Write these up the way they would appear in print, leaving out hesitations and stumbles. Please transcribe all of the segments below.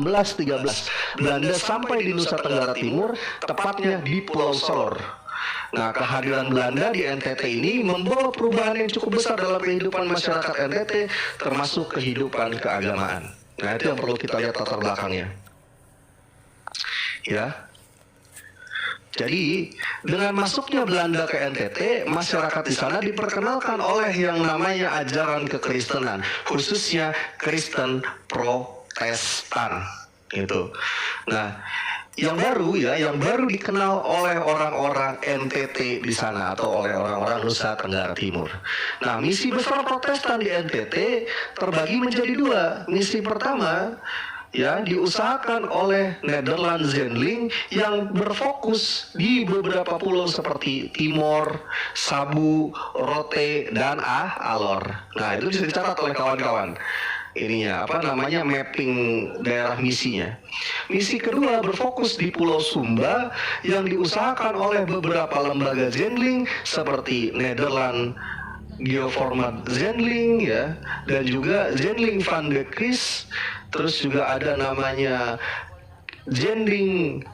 1613, Belanda sampai di Nusa Tenggara Timur, tepatnya di Pulau Solor. Nah, kehadiran Belanda di NTT ini membawa perubahan yang cukup besar dalam kehidupan masyarakat NTT, termasuk kehidupan keagamaan. Nah, itu yang perlu kita lihat latar belakangnya. Ya. Jadi, dengan masuknya Belanda ke NTT, masyarakat di sana diperkenalkan oleh yang namanya ajaran kekristenan, khususnya Kristen Protestan. Gitu. Nah, yang baru dikenal oleh orang-orang NTT di sana atau oleh orang-orang Nusa Tenggara Timur. Nah, misi besar Protestan di NTT terbagi menjadi dua. Misi pertama diusahakan oleh Nederland Zendeling yang berfokus di beberapa pulau seperti Timor, Sabu, Rote, dan Alor. Nah, itu bisa dicatat oleh kawan-kawan. Mapping daerah misinya. Misi kedua berfokus di Pulau Sumba yang diusahakan oleh beberapa lembaga Zendeling seperti Nederland Geoformat Zendeling dan juga Zendeling van de Kris. Terus juga ada namanya Zendeling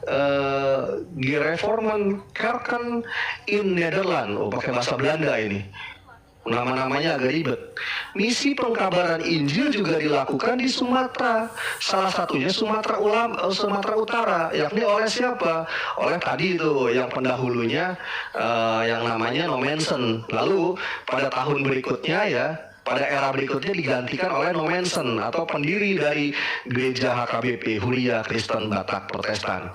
Gereformen Kerken in Nederland. Pakai bahasa Belanda ini. Nama-namanya agak ribet. Misi pengkabaran Injil juga dilakukan di Sumatera. Salah satunya Sumatera Utara, yakni oleh siapa? Oleh tadi itu yang pendahulunya yang namanya Nommensen. Lalu pada tahun berikutnya pada era berikutnya digantikan oleh Nommensen atau pendiri dari Gereja HKBP, Huria Kristen Batak Protestan.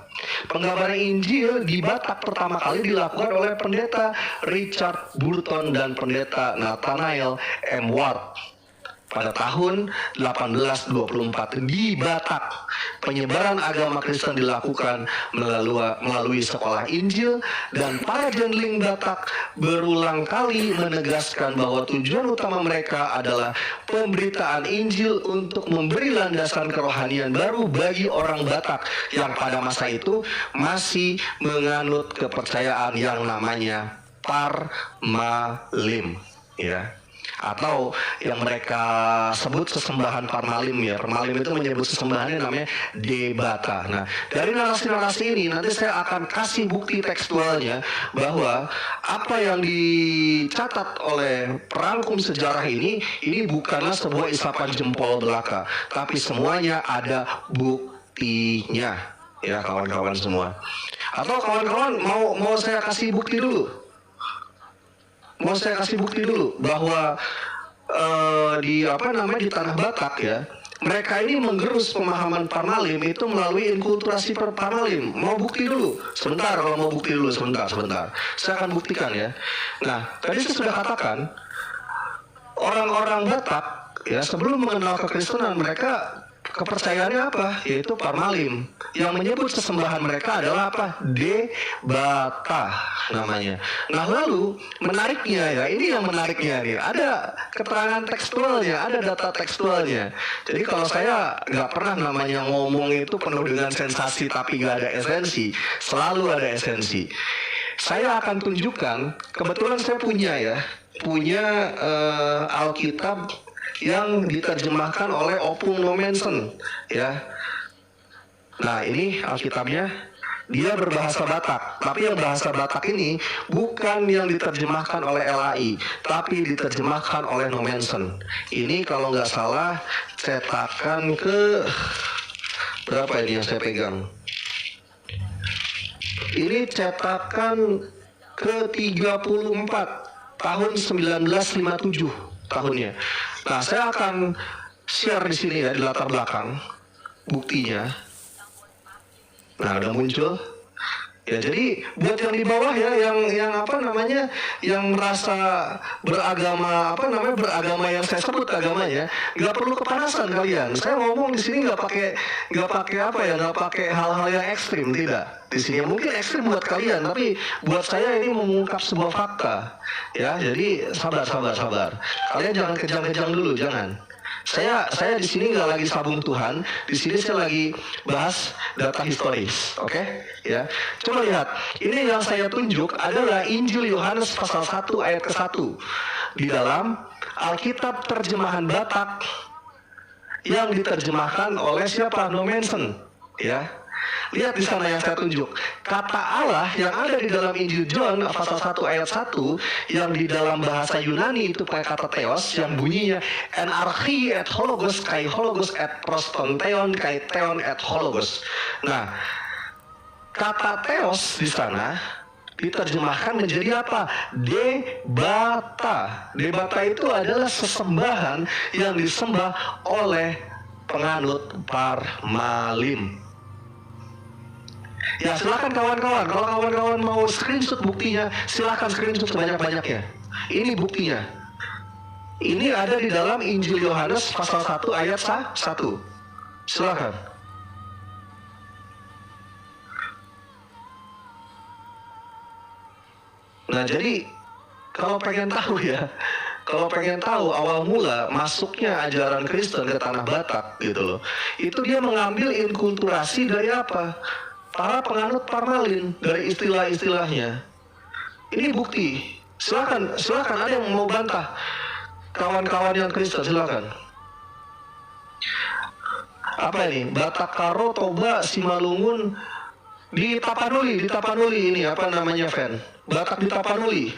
Penggambaran Injil di Batak pertama kali dilakukan oleh pendeta Richard Burton dan pendeta Nathanael M. Ward. Pada tahun 1824 di Batak, penyebaran agama Kristen dilakukan melalui sekolah Injil, dan para Zendeling Batak berulang kali menegaskan bahwa tujuan utama mereka adalah pemberitaan Injil untuk memberi landasan kerohanian baru bagi orang Batak yang pada masa itu masih menganut kepercayaan yang namanya Parmalim, atau yang mereka sebut sesembahan Parmalim. Parmalim itu menyebut sesembahannya namanya Debata. Nah, dari narasi-narasi ini nanti saya akan kasih bukti tekstualnya bahwa apa yang dicatat oleh perangkum sejarah ini bukanlah sebuah isapan jempol belaka, tapi semuanya ada buktinya, kawan-kawan semua. Atau kawan-kawan mau saya kasih bukti dulu? Mau saya kasih bukti dulu bahwa di Tanah Batak mereka ini menggerus pemahaman Parmalim itu melalui inkulturasi Parmalim. Mau bukti dulu? Sebentar, kalau mau bukti dulu sebentar. Saya akan buktikan Nah, tadi saya sudah katakan orang-orang Batak sebelum mengenal kekristenan mereka kepercayaannya apa? Yaitu Parmalim. Yang menyebut sesembahan mereka adalah apa? Debata namanya. Nah, lalu menariknya ini yang menariknya nih. Ada keterangan tekstualnya, ada data tekstualnya. Jadi kalau saya nggak pernah namanya ngomong itu penuh dengan sensasi tapi nggak ada esensi. Selalu ada esensi. Saya akan tunjukkan, kebetulan saya punya Alkitab yang diterjemahkan oleh Opung Nommensen Nah, ini Alkitabnya, dia berbahasa Batak, tapi yang bahasa Batak ini bukan yang diterjemahkan oleh LAI, tapi diterjemahkan oleh Nommensen. Ini kalau nggak salah cetakan ke berapa ini yang saya pegang? Ini cetakan ke-34 tahun 1957 tahunnya. Nah, saya akan share di sini di latar belakang buktinya. Nah, udah muncul. Jadi buat yang di bawah yang merasa beragama yang saya sebut agamanya, nggak perlu kepanasan kalian. Saya ngomong di sini nggak pakai hal-hal yang ekstrim, tidak. Di sini mungkin ekstrim buat kalian, tapi buat saya ini mengungkap sebuah fakta. Jadi sabar. Kalian jangan kejang-kejang dulu, jangan. Saya di sini nggak lagi sabung Tuhan, di sini saya lagi bahas data historis, oke? Coba lihat, ini yang saya tunjuk adalah Injil Yohanes pasal 1 ayat ke-1 di dalam Alkitab terjemahan Batak yang diterjemahkan oleh siapa? No mention, ya. Lihat di sana yang saya tunjuk. Kata Allah yang ada di dalam Injil John pasal 1 ayat 1 yang di dalam bahasa Yunani itu pakai kata theos yang bunyinya en archi et hologos kai hologos et proston theon kai theon et hologos. Nah, kata theos di sana diterjemahkan menjadi apa? Debata. Debata itu adalah sesembahan yang disembah oleh penganut Parmalim. Ya silakan kawan-kawan, kalau kawan-kawan mau screenshot buktinya, silakan screenshot sebanyak-banyaknya. Ini buktinya. Ini ada di dalam Injil Yohanes pasal 1 ayat 1. Silakan. Nah jadi kalau pengen tahu ya, kalau pengen tahu awal mula masuknya ajaran Kristen ke tanah Batak gitu loh, itu dia mengambil inkulturasi dari apa? Para penganut Parmalin, dari istilah-istilahnya. Ini bukti. Silakan ada yang mau bantah. Kawan-kawan yang Kristen silakan. Apa ini? Batak Karo, Toba, Simalungun, di Tapanuli ini apa namanya, Fen? Batak di Tapanuli.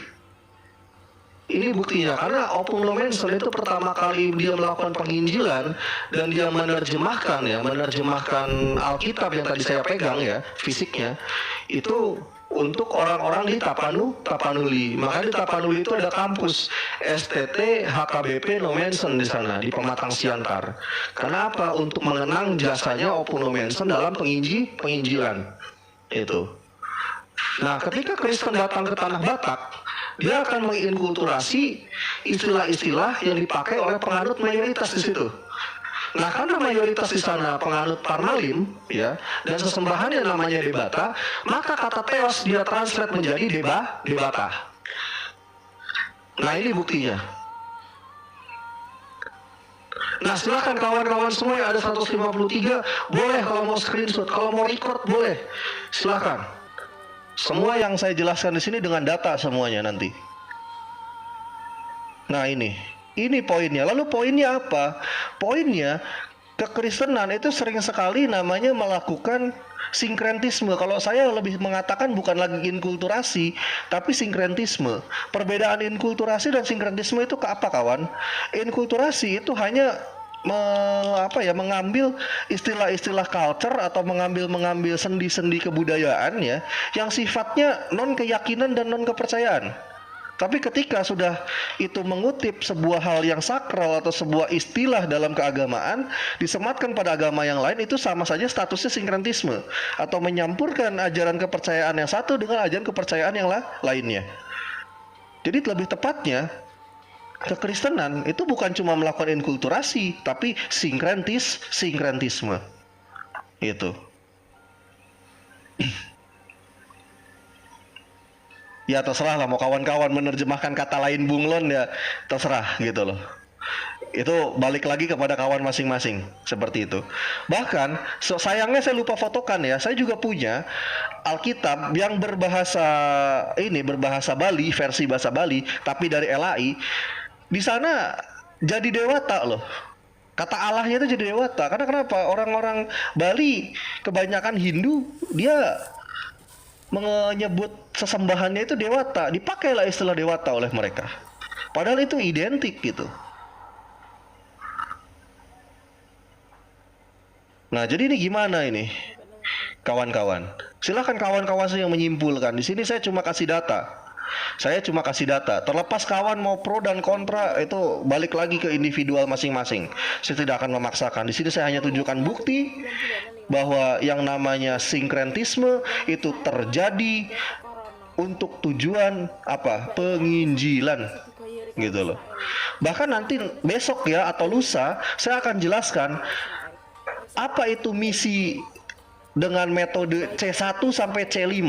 Ini buktinya, karena Opung Lomenson itu pertama kali dia melakukan penginjilan dan dia menerjemahkan Alkitab yang tadi saya pegang ya, fisiknya, itu untuk orang-orang di Tapanuli. Makanya di Tapanuli itu ada kampus STT HKBP Lomenson di sana, di Pematang Siantar. Karena apa? Untuk mengenang jasanya Opung Lomenson dalam penginjilan. Itu. Nah, ketika Kristen datang ke tanah Batak, dia akan menginkulturasi istilah-istilah yang dipakai oleh penganut mayoritas di situ. Nah, karena mayoritas di sana penganut Parmalim, ya, dan sesembahan yang namanya debata, maka kata theos dia translate menjadi debata. Nah, ini buktinya. Nah, silakan kawan-kawan semua yang ada 153, boleh kalau mau screenshot, kalau mau record boleh, silakan. Semua yang saya jelaskan di sini dengan data semuanya nanti. Nah ini poinnya. Lalu poinnya apa? Poinnya kekristenan itu sering sekali namanya melakukan sinkretisme. Kalau saya lebih mengatakan bukan lagi inkulturasi, tapi sinkretisme. Perbedaan inkulturasi dan sinkretisme itu ke apa, kawan? Inkulturasi itu hanya mengambil istilah-istilah culture atau mengambil sendi-sendi kebudayaan ya, yang sifatnya non keyakinan dan non kepercayaan. Tapi ketika sudah itu mengutip sebuah hal yang sakral atau sebuah istilah dalam keagamaan disematkan pada agama yang lain, itu sama saja statusnya sinkretisme atau menyampurkan ajaran kepercayaan yang satu dengan ajaran kepercayaan yang lainnya. Jadi lebih tepatnya kekristenan itu bukan cuma melakukan inkulturasi, tapi sinkretisme. Itu. Ya terserah lah, mau kawan-kawan menerjemahkan kata lain bunglon ya terserah gitu loh. Itu balik lagi kepada kawan masing-masing, seperti itu. Bahkan sayangnya saya lupa fotokan ya, saya juga punya Alkitab yang berbahasa Bali, versi bahasa Bali, tapi dari LAI. Di sana jadi dewata loh. Kata Allahnya itu jadi dewata. Karena kenapa? Orang-orang Bali kebanyakan Hindu, dia menyebut sesembahannya itu dewata. Dipakailah istilah dewata oleh mereka. Padahal itu identik gitu. Nah, jadi ini gimana ini? Kawan-kawan. Silakan kawan-kawan yang menyimpulkan. Di sini saya cuma kasih data. Terlepas kawan mau pro dan kontra, itu balik lagi ke individual masing-masing. Saya tidak akan memaksakan. Di sini saya hanya tunjukkan bukti bahwa yang namanya sinkretisme itu terjadi untuk tujuan apa? Penginjilan. Gitu loh. Bahkan nanti besok ya atau lusa saya akan jelaskan apa itu misi dengan metode C1 sampai C5.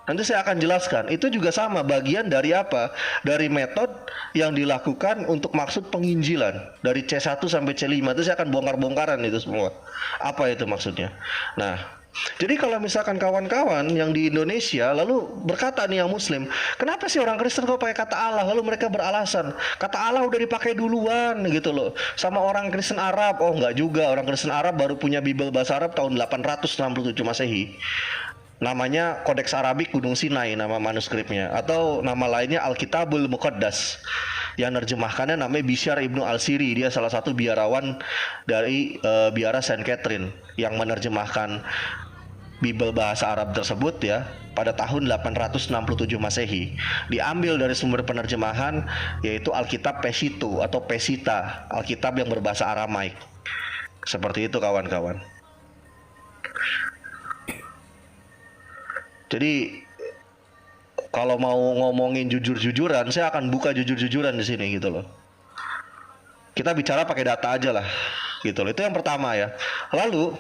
Nanti saya akan jelaskan. Itu juga sama, bagian dari apa? Dari metode yang dilakukan untuk maksud penginjilan. Dari C1 sampai C5 itu saya akan bongkar-bongkaran itu semua. Apa itu maksudnya? Nah, Jadi kalau misalkan kawan-kawan yang di Indonesia lalu berkata nih yang Muslim, kenapa sih orang Kristen kok pakai kata Allah? Lalu mereka beralasan, kata Allah udah dipakai duluan gitu loh. Sama orang Kristen Arab, oh enggak juga, orang Kristen Arab baru punya Bible bahasa Arab tahun 867 Masehi. Namanya Kodeks Arabik Gunung Sinai nama manuskripnya, atau nama lainnya Alkitabul Muqaddas. Yang nerjemahkannya namanya Bishyar Ibnu Al-Siri. Dia salah satu biarawan dari biara Saint Catherine yang menerjemahkan Bible bahasa Arab tersebut ya pada tahun 867 Masehi. Diambil dari sumber penerjemahan yaitu Alkitab Peshitu atau Pesita, Alkitab yang berbahasa Aramaik. Seperti itu kawan-kawan. Jadi kalau mau ngomongin jujur-jujuran, saya akan buka jujur-jujuran di sini gitu loh. Kita bicara pakai data aja lah, gitu loh. Itu yang pertama ya. Lalu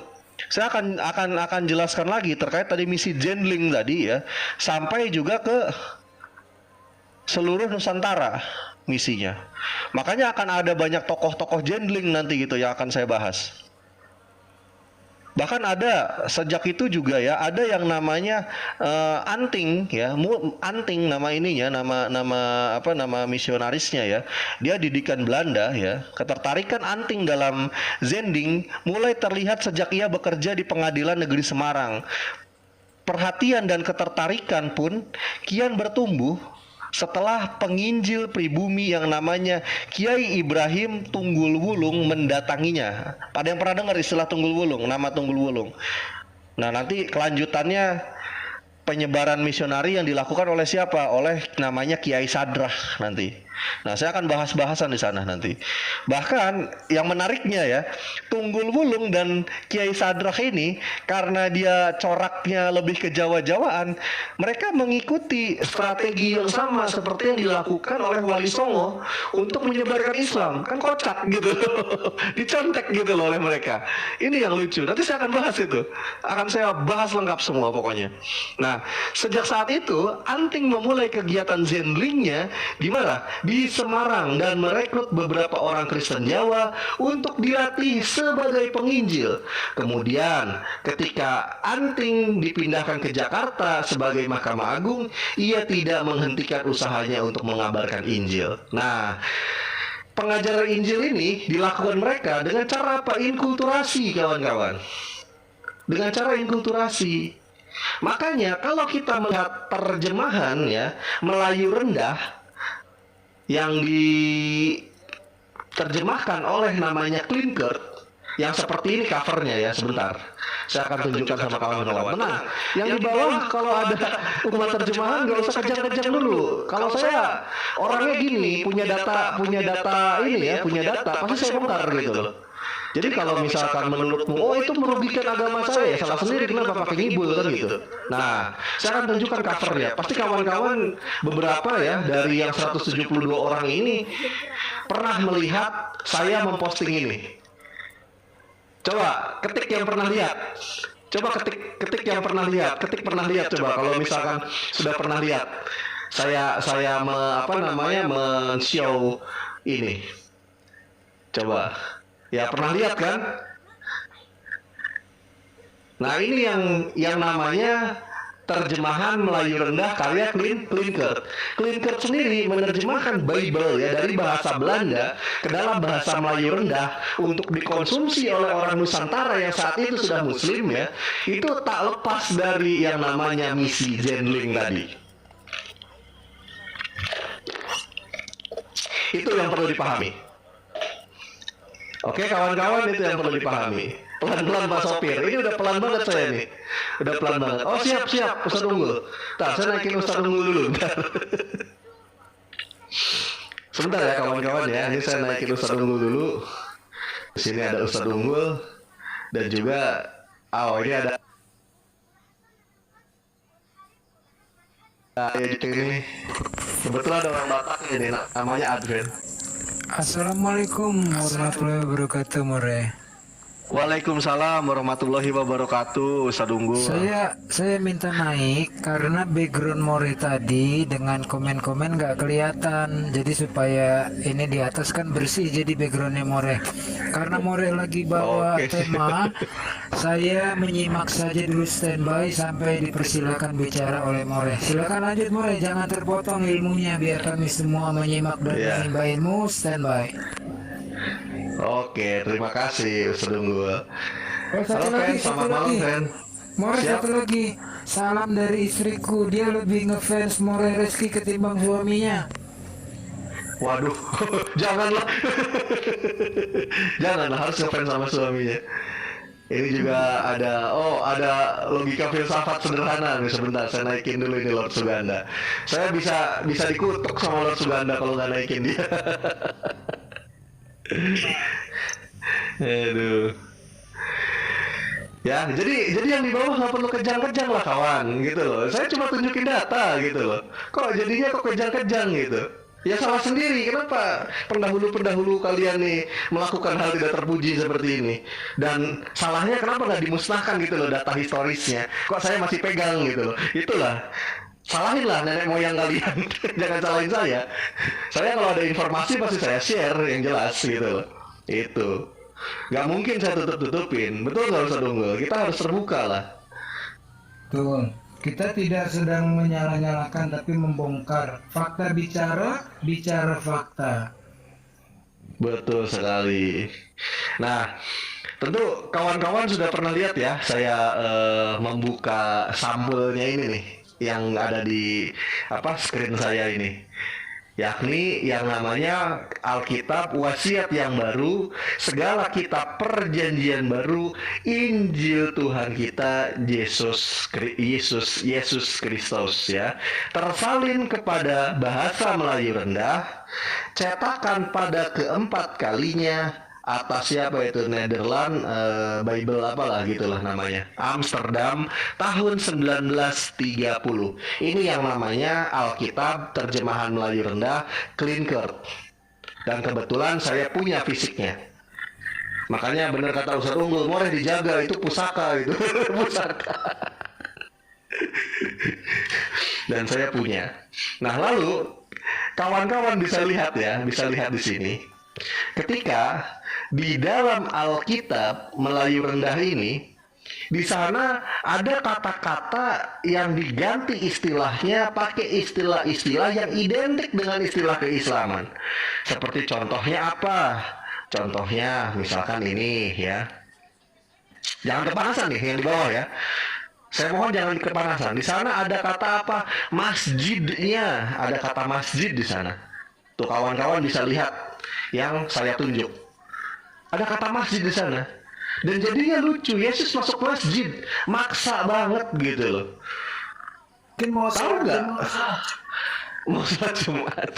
saya akan jelaskan lagi terkait tadi misi Zendling tadi ya, sampai juga ke seluruh Nusantara misinya. Makanya akan ada banyak tokoh-tokoh Zendling nanti gitu yang akan saya bahas. Bahkan ada sejak itu juga ya, ada yang namanya Anting ya, Anting nama ininya, nama misionarisnya ya. Dia didikan Belanda ya. Ketertarikan Anting dalam Zending mulai terlihat sejak ia bekerja di Pengadilan Negeri Semarang. Perhatian dan ketertarikan pun kian bertumbuh setelah penginjil pribumi yang namanya Kiai Ibrahim Tunggul Wulung mendatanginya. Ada yang pernah dengar istilah Tunggul Wulung, nama Tunggul Wulung? Nah, nanti kelanjutannya penyebaran misionari yang dilakukan oleh siapa? Oleh namanya Kiai Sadrah nanti. Nah, saya akan bahas-bahasan di sana nanti. Bahkan yang menariknya ya, Tunggul Wulung dan Kiai Sadrah ini karena dia coraknya lebih ke Jawa-Jawaan, mereka mengikuti strategi yang sama seperti yang dilakukan oleh Wali Songo untuk menyebarkan Islam. Kan kocak gitu. Dicontek gitu loh oleh mereka. Ini yang lucu. Nanti saya akan bahas itu. Akan saya bahas lengkap semua pokoknya. Nah, sejak saat itu Anting memulai kegiatan Zendlingnya di mana? Di Semarang dan merekrut beberapa orang Kristen Jawa untuk dilatih sebagai penginjil. Kemudian ketika Anting dipindahkan ke Jakarta sebagai Mahkamah Agung, ia tidak menghentikan usahanya untuk mengabarkan Injil. Nah, pengajaran Injil ini dilakukan mereka dengan cara apa? Inkulturasi kawan-kawan. Dengan cara inkulturasi. Makanya kalau kita melihat terjemahan ya Melayu rendah yang diterjemahkan oleh namanya Klinkert yang seperti ini covernya ya, sebentar saya akan tunjukkan sama kawan-kawan. Nah, yang di bawah kalau ada umat terjemahan nggak usah kejang-kejang dulu. Kalau saya orangnya gini, punya data ini ya, punya data pasti saya bongkar gitu loh. Jadi kalau misalkan menurutmu, oh itu merugikan agama saya, salah sendiri kenapa pakai ngibul kan gitu. Nah, saya akan tunjukkan covernya. Pasti kawan-kawan beberapa ya dari yang 172 orang ini pernah melihat saya memposting ini. Coba ketik yang pernah lihat. Coba ketik yang pernah lihat. Ketik pernah lihat coba kalau misalkan sudah pernah lihat. Saya men-show ini. Coba. Ya pernah lihat kan? Nah ini yang namanya terjemahan Melayu rendah karya Klinkert. Klinkert sendiri menerjemahkan Bible ya dari bahasa Belanda ke dalam bahasa Melayu rendah untuk dikonsumsi oleh orang Nusantara yang saat itu sudah Muslim ya. Itu tak lepas dari yang namanya misi Zendling tadi. Itu yang perlu dipahami. Oke kawan-kawan, itu yang perlu dipahami. Pelan-pelan Pak Sopir. Ini udah pelan banget saya nih. Udah pelan banget. Oh siap Ustaz Unggul. Bentar, saya naikin Ustaz Unggul dulu. Bentar. Sebentar ya kawan-kawan ya. Ini saya naikin Ustaz Unggul dulu. Di sini ada Ustaz Unggul dan juga ini ada ini. Kebetulan ada orang Batak ini namanya Adven. Assalamualaikum warahmatullahi wabarakatuh, More. Waalaikumsalam warahmatullahi wabarakatuh, Ustaz Unggul. Saya minta naik karena background More tadi dengan komen-komen nggak kelihatan. Jadi supaya ini di atas kan bersih jadi backgroundnya More. Karena More lagi bawa Oke. tema, saya menyimak saja dulu, standby sampai dipersilakan bicara oleh More. Silakan lanjut More, jangan terpotong ilmunya biar kami semua menyimak dan Ya. menimba ilmu. Standby. Oke, terima kasih Ustaz Unggul. Oh, satu Halo Fen, lagi, selamat malam Fen. More, Siap. satu lagi. Salam dari istriku, dia lebih ngefans More Reski ketimbang suaminya. Waduh, janganlah. Janganlah, harus ngefans sama suaminya. Ini juga ada logika filsafat sederhana nih. Sebentar, saya naikin dulu ini Lord Suganda. Saya bisa dikutuk sama Lord Suganda kalau nggak naikin dia. Aduh. Ya, jadi yang di bawah nggak perlu kejang-kejang lah kawan, gitu loh. Saya cuma tunjukin data, gitu loh. Kok jadinya kejang-kejang gitu? Ya salah sendiri. Kenapa pendahulu-pendahulu kalian nih melakukan hal tidak terpuji seperti ini? Dan salahnya kenapa nggak dimusnahkan gitu loh data historisnya? Kok saya masih pegang gitu loh? Itulah. Salahinlah nenek moyang kalian. Jangan salahin saya. Saya kalau ada informasi pasti saya share yang jelas gitu loh. Itu. Nggak mungkin saya tutup-tutupin. Betul nggak Ustaz Unggul? Kita harus terbuka lah. Betul. Kita tidak sedang menyalah-nyalahkan tapi membongkar. Fakta bicara fakta. Betul sekali. Nah, tentu kawan-kawan sudah pernah lihat ya, saya membuka sampelnya ini nih, yang ada di screen saya ini. Yakni yang namanya Alkitab Wasiat yang Baru, segala kitab perjanjian baru, Injil Tuhan kita Yesus Kristus ya, tersalin kepada bahasa Melayu rendah, cetakan pada keempat kalinya atas siapa itu Nederland, Bible apalah gitulah namanya, Amsterdam tahun 1930. Ini yang namanya Alkitab terjemahan Melayu rendah Klinkert. Dan kebetulan saya punya fisiknya. Makanya benar kata Ustaz Unggul, boleh dijaga, itu pusaka itu. Pusaka. Dan saya punya. Nah, lalu kawan-kawan bisa lihat di sini. Ketika di dalam Alkitab Melayu rendah ini, di sana ada kata-kata yang diganti istilahnya pakai istilah-istilah yang identik dengan istilah keislaman. Seperti contohnya apa? Contohnya misalkan ini ya. Jangan kepanasan nih yang di bawah ya. Saya mohon jangan kepanasan. Di sana ada kata apa? Masjidnya. Ada kata masjid di sana. Tuh kawan-kawan bisa lihat yang saya tunjuk. Ada kata masjid di sana. Dan jadinya lucu, Yesus masuk masjid, maksa banget gitu loh. Mungkin mau Tahu nggak? Mau sholat Jumat.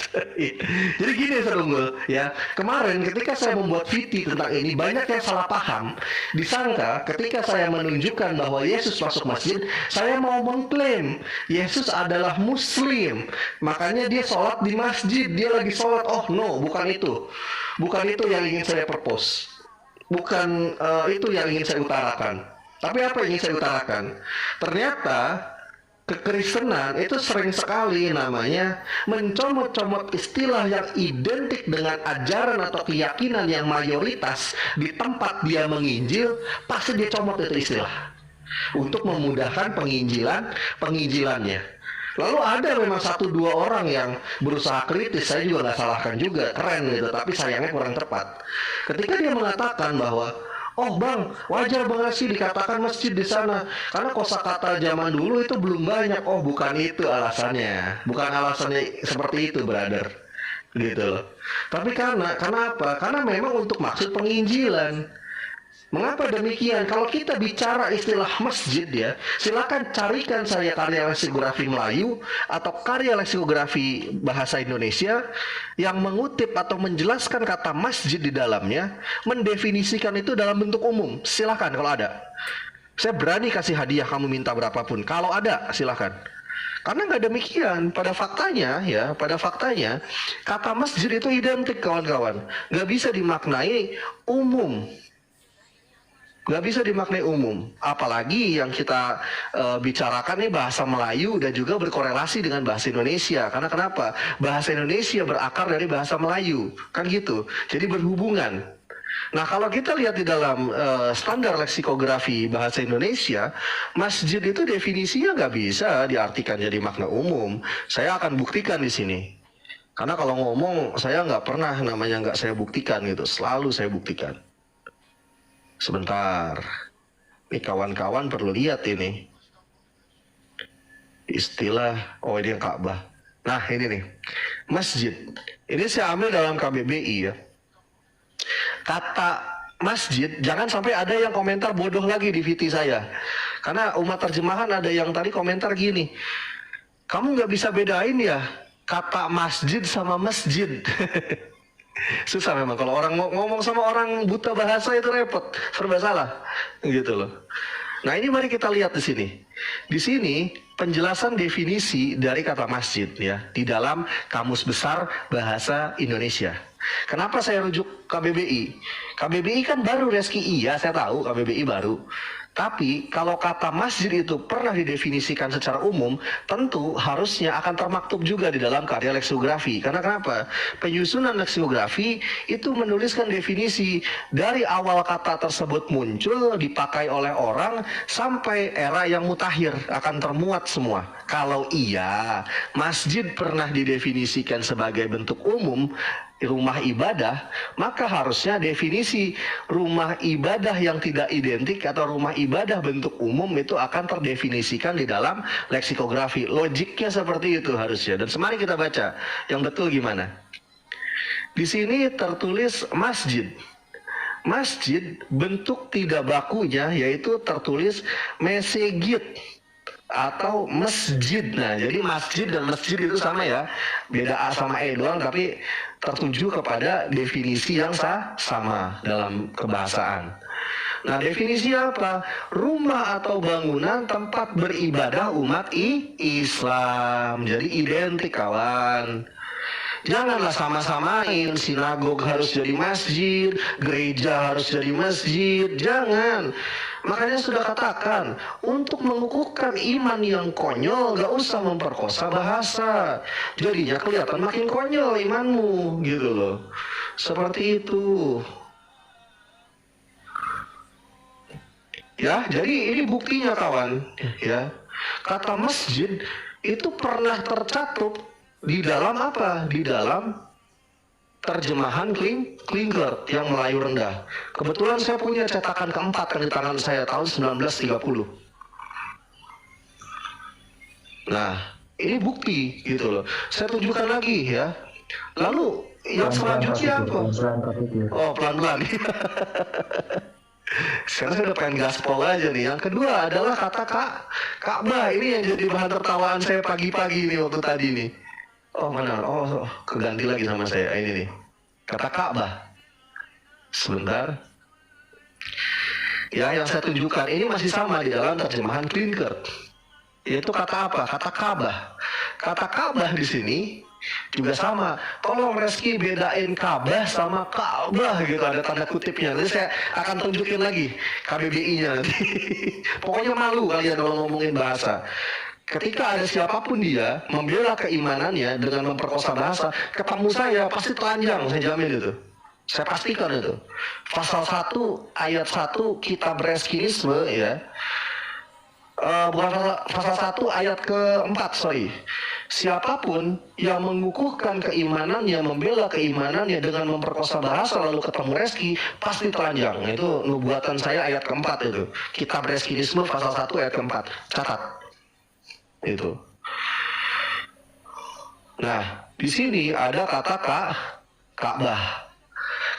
Jadi gini Ustaz Unggul ya, kemarin ketika saya membuat VT tentang ini, banyak yang salah paham. Disangka ketika saya menunjukkan bahwa Yesus masuk masjid, saya mau mengklaim Yesus adalah Muslim, makanya dia sholat di masjid, dia lagi sholat. Oh no, bukan itu. Bukan itu yang ingin saya propose. Bukan itu yang ingin saya utarakan. Tapi apa yang ingin saya utarakan? Ternyata kekristenan itu sering sekali namanya mencomot-comot istilah yang identik dengan ajaran atau keyakinan yang mayoritas di tempat dia menginjil, pasti dia comot itu istilah untuk memudahkan penginjilannya. Lalu ada memang satu dua orang yang berusaha kritis, saya juga nggak salahkan juga, keren gitu, tapi sayangnya kurang tepat. Ketika dia mengatakan bahwa oh bang, wajar banget sih dikatakan masjid di sana, karena kosakata zaman dulu itu belum banyak. Oh bukan itu alasannya, bukan alasannya seperti itu brother, gitu loh. Tapi karena apa? Karena memang untuk maksud penginjilan. Mengapa demikian? Kalau kita bicara istilah masjid ya, silakan carikan saya karya leksikografi Melayu atau karya leksikografi bahasa Indonesia yang mengutip atau menjelaskan kata masjid di dalamnya, mendefinisikan itu dalam bentuk umum. Silakan kalau ada. Saya berani kasih hadiah kamu minta berapapun. Kalau ada, silakan. Karena nggak demikian, pada faktanya kata masjid itu identik kawan-kawan, nggak bisa dimaknai umum. Nggak bisa dimaknai umum, apalagi yang kita bicarakan ini bahasa Melayu dan juga berkorelasi dengan bahasa Indonesia. Karena kenapa? Bahasa Indonesia berakar dari bahasa Melayu, kan gitu. Jadi berhubungan. Nah, kalau kita lihat di dalam standar leksikografi bahasa Indonesia, masjid itu definisinya nggak bisa diartikan jadi makna umum. Saya akan buktikan di sini. Karena kalau ngomong, saya nggak pernah namanya nggak saya buktikan gitu. Selalu saya buktikan. Sebentar. Ini kawan-kawan perlu lihat ini. Istilah, oh ini yang Ka'bah. Nah, ini nih. Masjid. Ini saya ambil dalam KBBI ya. Kata masjid, jangan sampai ada yang komentar bodoh lagi di VT saya. Karena umat terjemahan ada yang tadi komentar gini, kamu nggak bisa bedain ya kata masjid sama masjid. Susah memang kalau orang ngomong sama orang buta bahasa itu repot, serba salah, gitu loh. Nah ini mari kita lihat di sini. Di sini penjelasan definisi dari kata masjid ya di dalam Kamus Besar Bahasa Indonesia. Kenapa saya rujuk KBBI? KBBI kan baru Reski, iya saya tahu KBBI baru. Tapi kalau kata masjid itu pernah didefinisikan secara umum, tentu harusnya akan termaktub juga di dalam karya leksikografi. Karena kenapa? Penyusunan leksikografi itu menuliskan definisi dari awal kata tersebut muncul, dipakai oleh orang, sampai era yang mutakhir akan termuat semua. Kalau iya, masjid pernah didefinisikan sebagai bentuk umum, rumah ibadah, maka harusnya definisi rumah ibadah yang tidak identik atau rumah ibadah bentuk umum itu akan terdefinisikan di dalam leksikografi. Logiknya seperti itu harusnya. Dan semari kita baca yang betul gimana. Di sini tertulis masjid. Masjid bentuk tidak bakunya yaitu tertulis mesegid atau masjid. Nah, jadi masjid dan masjid itu sama ya. Beda A sama E doang tapi tertuju kepada definisi yang sama dalam kebahasaan. Nah, definisi apa? Rumah atau bangunan tempat beribadah umat Islam. Jadi identik kawan. Janganlah sama-samain sinagog harus jadi masjid, gereja harus jadi masjid. Jangan. Makanya sudah katakan, untuk mengukuhkan iman yang konyol, gak usah memperkosa bahasa. Jadinya kelihatan makin konyol imanmu, gitu loh. Seperti itu. Ya, jadi ini buktinya kawan. Ya, kata masjid itu pernah tercatut di dalam apa? Di dalam terjemahan Klinkert yang Melayu rendah. Kebetulan saya punya cetakan keempat kan di tangan saya tahun 1930. Nah, ini bukti gitu loh. Saya tunjukkan lagi ya. Lalu yang selanjutnya apa? Oh, pelan-pelan. Sekarang saya udah pengen gaspol aja nih. Yang kedua adalah kata Ka'bah. Ini yang jadi bahan tertawaan saya pagi-pagi nih waktu tadi nih. Oh mana? Oh keganti lagi sama saya. Ini nih. Kata Ka'bah. Sebentar. Ya yang saya tunjukkan ini masih sama di dalam terjemahan Klinkert. Yaitu kata apa? Kata Ka'bah. Kata Ka'bah di sini juga sama. Tolong Reski bedain Ka'bah sama Ka'bah gitu, ada tanda kutipnya. Nanti saya akan tunjukin lagi KBBI-nya nanti. Pokoknya malu kalian kalau ngomongin bahasa. Ketika ada siapapun dia membela keimanannya dengan memperkosa bahasa, ketemu saya pasti telanjang, saya jamin itu. Saya pastikan itu. Pasal 1 ayat 1 Kitab Reskinisme ya. Bukan pasal 1 ayat ke-4 sorry. Siapapun yang mengukuhkan keimanannya, membela keimanannya dengan memperkosa bahasa lalu ketemu Reski, pasti telanjang. Itu nubuatan saya ayat ke-4 itu. Kitab Reskinisme pasal 1 ayat ke-4. Catat. Itu. Nah, di sini ada kata Ka'bah.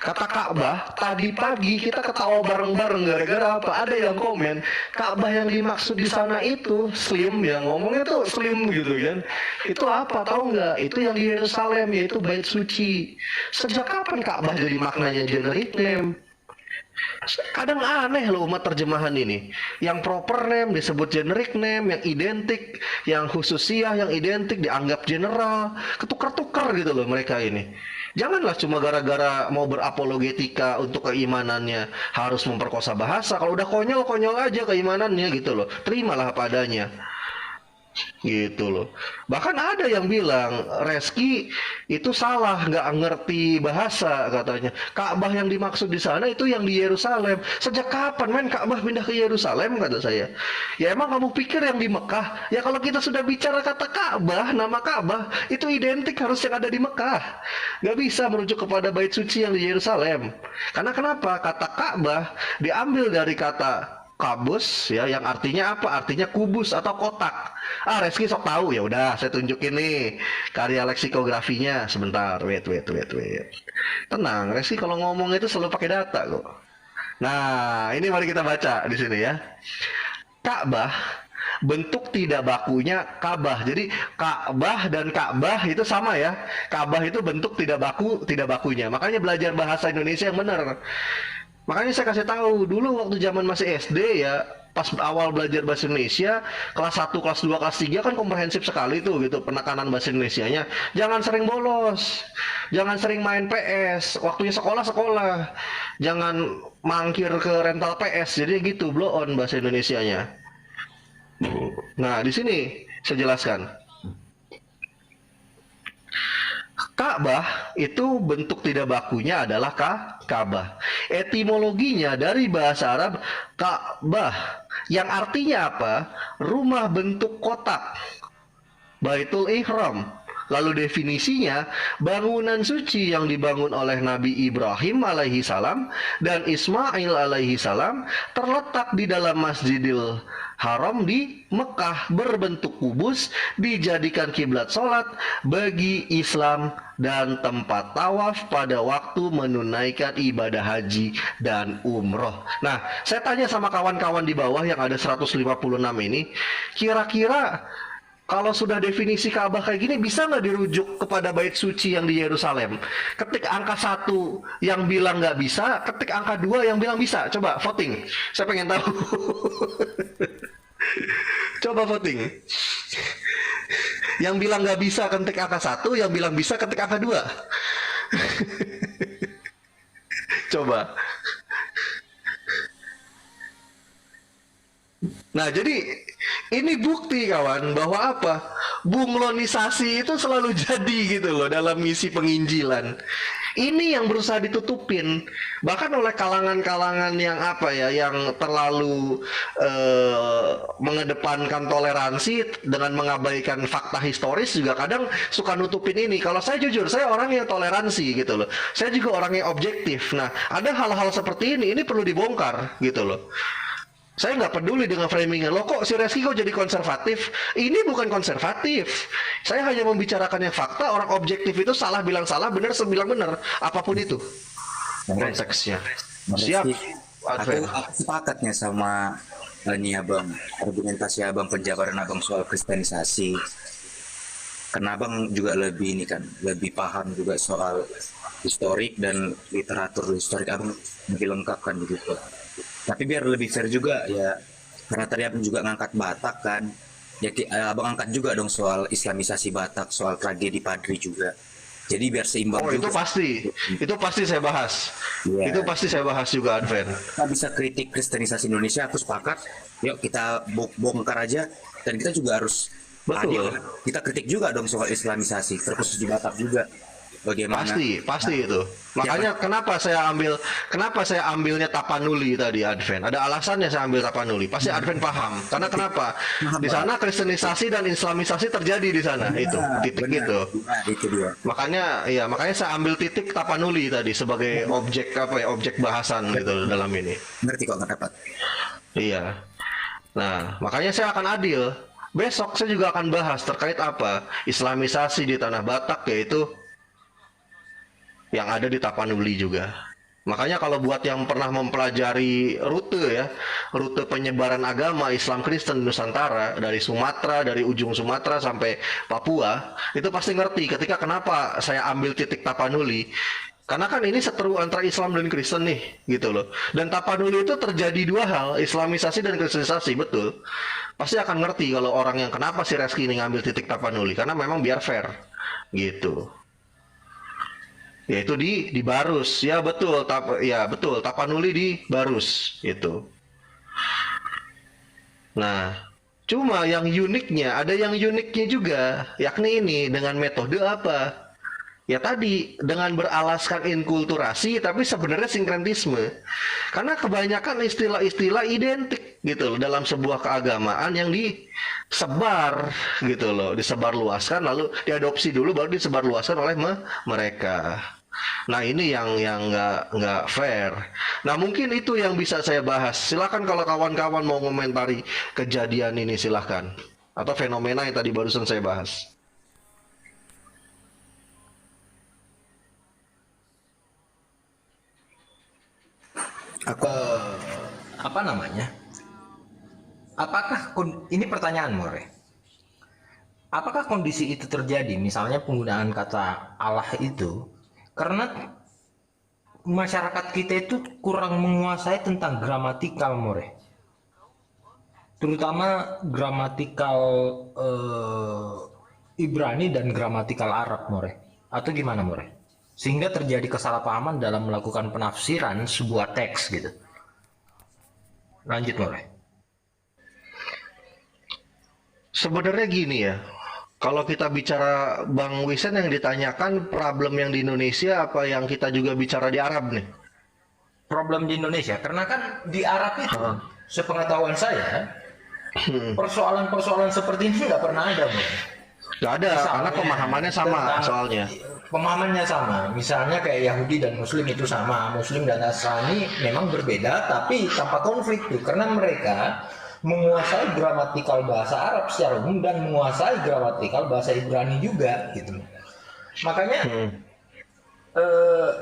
Kata Ka'bah, tadi pagi kita ketawa bareng-bareng gara-gara apa? Ada yang komen, Ka'bah yang dimaksud di sana itu slim, yang ngomongnya tuh slim gitu kan. Itu apa? Tahu nggak? Itu yang di Yerusalem, yaitu bait suci. Sejak kapan Ka'bah jadi maknanya generic name? Kadang aneh loh umat terjemahan ini. Yang proper name disebut generic name, yang identik, yang khususiyah, yang identik dianggap general. Ketukar-tukar gitu loh mereka ini. Janganlah cuma gara-gara mau berapologetika untuk keimanannya harus memperkosa bahasa. Kalau udah konyol-konyol aja keimanannya gitu loh. Terimalah padanya. gitu loh. Bahkan ada yang bilang Reski itu salah, nggak ngerti bahasa katanya. Ka'bah yang dimaksud di sana itu yang di Yerusalem. Sejak kapan men Ka'bah pindah ke Yerusalem kata saya. Ya emang kamu pikir yang di Mekah? Ya kalau kita sudah bicara kata Ka'bah, nama Ka'bah itu identik harus yang ada di Mekah. Nggak bisa merujuk kepada bait suci yang di Yerusalem. Karena kenapa? Kata Ka'bah diambil dari kata kabus ya, yang artinya apa? Artinya kubus atau kotak. Ah, Reski sok tahu ya udah, saya tunjukin nih karya leksikografinya. Sebentar, wait. Tenang, Reski kalau ngomong itu selalu pakai data kok. Nah, ini mari kita baca di sini ya. Ka'bah bentuk tidak bakunya Ka'bah. Jadi Ka'bah dan Ka'bah itu sama ya. Ka'bah itu bentuk tidak baku, tidak bakunya. Makanya belajar bahasa Indonesia yang benar. Makanya saya kasih tahu dulu waktu zaman masih SD ya, pas awal belajar bahasa Indonesia, kelas 1, kelas 2, kelas 3 kan komprehensif sekali tuh gitu penekanan bahasa Indonesianya. Jangan sering bolos. Jangan sering main PS. Waktunya sekolah. Jangan mangkir ke rental PS. Jadi gitu, blow on bahasa Indonesianya. Nah, di sini saya jelaskan. Ka'bah itu bentuk tidak bakunya adalah Ka'bah. Etimologinya dari bahasa Arab Ka'bah yang artinya apa? Rumah bentuk kotak. Baitul Ihram. Lalu definisinya, bangunan suci yang dibangun oleh Nabi Ibrahim alaihi salam dan Ismail alaihi salam terletak di dalam Masjidil Haram di Mekah berbentuk kubus, dijadikan kiblat sholat bagi Islam dan tempat tawaf pada waktu menunaikan ibadah haji dan umroh. Nah, saya tanya sama kawan-kawan di bawah yang ada 156 ini, kira-kira kalau sudah definisi Ka'bah kayak gini, bisa nggak dirujuk kepada bait suci yang di Yerusalem? Ketik angka 1 yang bilang nggak bisa, ketik angka 2 yang bilang bisa. Coba voting. Saya pengen tahu. Coba voting. Yang bilang nggak bisa ketik angka 1, yang bilang bisa ketik angka 2. Coba. Nah, jadi ini bukti kawan bahwa apa? Bunglonisasi itu selalu jadi gitu loh dalam misi penginjilan. Ini yang berusaha ditutupin bahkan oleh kalangan-kalangan yang apa ya, yang terlalu mengedepankan toleransi dengan mengabaikan fakta historis juga kadang suka nutupin ini. Kalau saya jujur, saya orang yang toleransi gitu loh. Saya juga orang yang objektif. Nah, ada hal-hal seperti ini perlu dibongkar gitu loh. Saya nggak peduli dengan framingnya. Loh kok si Reski kok jadi konservatif? Ini bukan konservatif. Saya hanya membicarakan yang fakta. Orang objektif itu salah bilang salah, benar bilang benar. Apapun itu konteksnya. Siap. Aku sepakatnya sama ini abang, argumentasi abang, penjabaran abang soal kristenisasi. Karena abang juga lebih ini kan, lebih paham juga soal historik dan literatur historik, abang lebih lengkap kan begitu. Tapi biar lebih fair juga ya, karena tadi abang juga ngangkat Batak kan, ya abang angkat juga dong soal islamisasi Batak, soal tragedi Padri juga. Jadi biar seimbang. Oh juga. Itu pasti saya bahas. Yeah. Itu pasti saya bahas juga, Adven. Kita bisa kritik kristenisasi Indonesia, aku sepakat. Yuk kita bongkar aja, dan kita juga harus adil. Kita kritik juga dong soal islamisasi, terkhusus di Batak juga. Bagaimana? Pasti itu. Makanya kenapa saya ambilnya Tapanuli tadi, Adven. Ada alasannya saya ambil Tapanuli. Pasti Adven paham. Karena kenapa? Di sana kristenisasi dan islamisasi terjadi di sana. Itu titik itu. Itu dia. Makanya saya ambil titik Tapanuli tadi sebagai objek objek bahasan gitu dalam ini. Ngerti kok, nggak dapat. Iya. Nah, makanya saya akan adil. Besok saya juga akan bahas terkait apa? Islamisasi di tanah Batak, yaitu yang ada di Tapanuli juga. Makanya kalau buat yang pernah mempelajari rute penyebaran agama Islam Kristen Nusantara dari Sumatera, dari ujung Sumatera sampai Papua, itu pasti ngerti ketika kenapa saya ambil titik Tapanuli. Karena kan ini seteru antara Islam dan Kristen nih, gitu loh. Dan Tapanuli itu terjadi dua hal, Islamisasi dan Kristenisasi, betul. Pasti akan ngerti kalau orang yang kenapa si Reski ini ngambil titik Tapanuli, karena memang biar fair, gitu. Yaitu di Barus, ya betul, Tapanuli di Barus itu. Nah, Cuma yang uniknya, ada yang uniknya juga, yakni ini dengan metode apa? Ya tadi, dengan beralaskan inkulturasi, tapi sebenarnya sinkretisme. Karena kebanyakan istilah-istilah identik gitu loh dalam sebuah keagamaan yang disebar gitu loh, disebarluaskan lalu diadopsi dulu baru disebarluaskan oleh mereka. Nah ini yang nggak fair. Nah mungkin itu yang bisa saya bahas. Silakan kalau kawan-kawan mau komentari kejadian ini silakan. Atau fenomena yang tadi barusan saya bahas. Aku apa namanya? Apakah ini pertanyaan More? Apakah kondisi itu terjadi? Misalnya penggunaan kata Allah itu karena masyarakat kita itu kurang menguasai tentang gramatikal More, terutama gramatikal Ibrani dan gramatikal Arab More, atau gimana More? Sehingga terjadi kesalahpahaman dalam melakukan penafsiran sebuah teks gitu. Lanjut More. Sebenarnya gini ya, kalau kita bicara Bang Wisen yang ditanyakan problem yang di Indonesia apa yang kita juga bicara di Arab nih? Problem di Indonesia, karena kan di Arab itu, sepengetahuan saya, persoalan-persoalan seperti ini nggak pernah ada More. Nggak ada, karena pemahamannya sama soalnya. Pemahamannya sama, misalnya kayak Yahudi dan Muslim itu sama, Muslim dan Nasrani memang berbeda, tapi tanpa konflik tuh, karena mereka menguasai gramatikal bahasa Arab secara umum dan menguasai gramatikal bahasa Ibrani juga, gitu. Makanya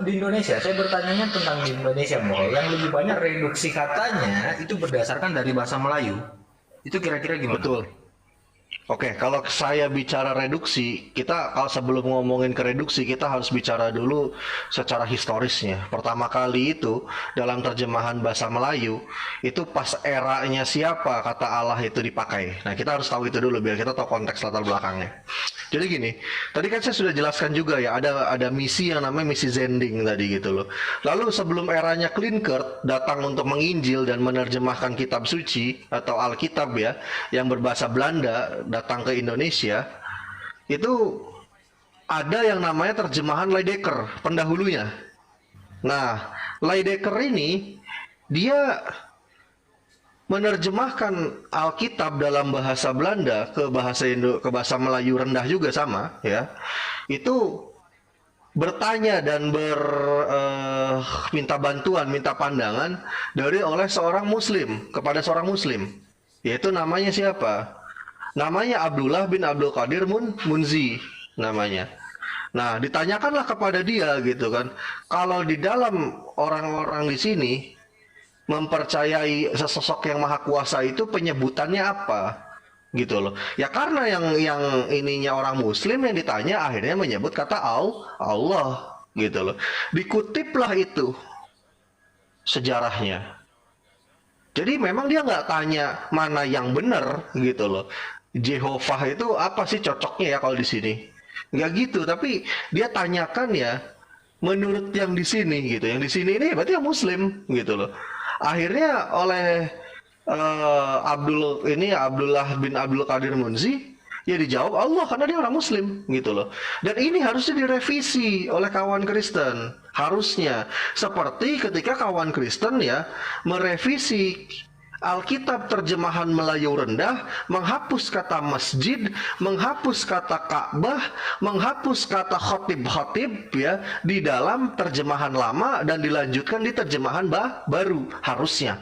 di Indonesia, saya bertanya tentang di Indonesia, yang lebih banyak reduksi katanya itu berdasarkan dari bahasa Melayu. Itu kira-kira gimana? Betul. Oke, kalau saya bicara reduksi, kita kalau sebelum ngomongin ke reduksi, kita harus bicara dulu secara historisnya. Pertama kali itu dalam terjemahan bahasa Melayu, itu pas eranya siapa kata Allah itu dipakai. Nah, kita harus tahu itu dulu biar kita tahu konteks latar belakangnya. Jadi gini, tadi kan saya sudah jelaskan juga ya, ada misi yang namanya misi Zending tadi gitu loh. Lalu sebelum eranya Klinkert datang untuk menginjil dan menerjemahkan kitab suci atau Alkitab ya, yang berbahasa Belanda datang ke Indonesia, itu ada yang namanya terjemahan Leidecker, pendahulunya. Nah, Leidecker ini dia menerjemahkan Alkitab dalam bahasa Belanda ke bahasa Melayu rendah juga sama ya. Itu bertanya dan minta bantuan, minta pandangan oleh seorang muslim kepada seorang muslim. Yaitu namanya siapa? Namanya Abdullah bin Abdul Qadir Munzi namanya. Nah, ditanyakanlah kepada dia gitu kan, kalau di dalam orang-orang di sini mempercayai sesosok yang maha kuasa itu penyebutannya apa? Gitu loh. Ya karena yang ininya orang muslim yang ditanya akhirnya menyebut kata Allah gitu loh. Dikutiplah itu sejarahnya. Jadi memang dia nggak tanya mana yang benar gitu loh. Jehovah itu apa sih cocoknya ya kalau di sini? Nggak gitu, tapi dia tanyakan ya menurut yang di sini gitu. Yang di sini ini berarti yang Muslim gitu loh. Akhirnya oleh Abdullah bin Abdul Qadir Munzi ya dijawab Allah karena dia orang Muslim gitu loh. Dan ini harusnya direvisi oleh kawan Kristen. Harusnya seperti ketika kawan Kristen ya merevisi Alkitab terjemahan Melayu rendah, menghapus kata masjid, menghapus kata Ka'bah, menghapus kata khotib-khotib ya di dalam terjemahan lama dan dilanjutkan di terjemahan baru harusnya.